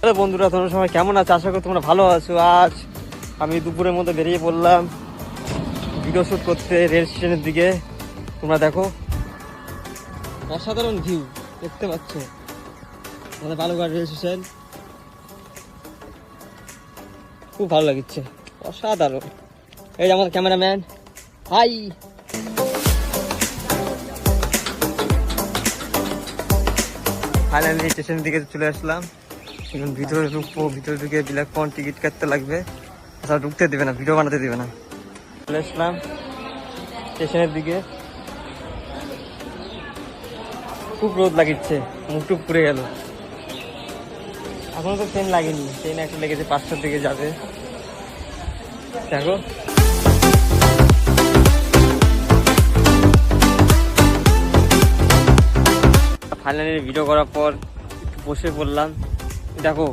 Hello বন্ধুরা, তোমরা সবাই কেমন আছো? আশা করি তোমরা ভালো আছো। আজ আমি দুপুরের মধ্যে বেরিয়ে পড়লাম ভিডিও শ্যুট করতে রেল স্টেশনের দিকে। তোমরা দেখো, অসাধারণ ভিউ দেখতে পাচ্ছ। আমাদের বালুরঘাট রেল স্টেশন খুব ভালো লাগছে, অসাধারণ। এই যে আমার ক্যামেরাম্যান, হাই। ফাইনালি স্টেশনের দিকে চলে আসলাম। এখন ভিতরে ঢুকবো, ভিতরে ঢুকে ব্ল্যাক পয়েন্ট টিকিট কাটতে লাগবে, তাছাড়া ঢুকতে দেবে না, ভিডিও বানাতে দেবে না। চলে আসলাম স্টেশনের দিকে, খুব রোদ লাগিচ্ছে, মুখ টুক পুড়ে গেল। এখনো তো ট্রেন লাগেনি, ট্রেন একটা লেগেছে 5টার দিকে যাবে। দেখো ফাইনালি ভিডিও করার পর একটু বসে পড়লাম। দেখো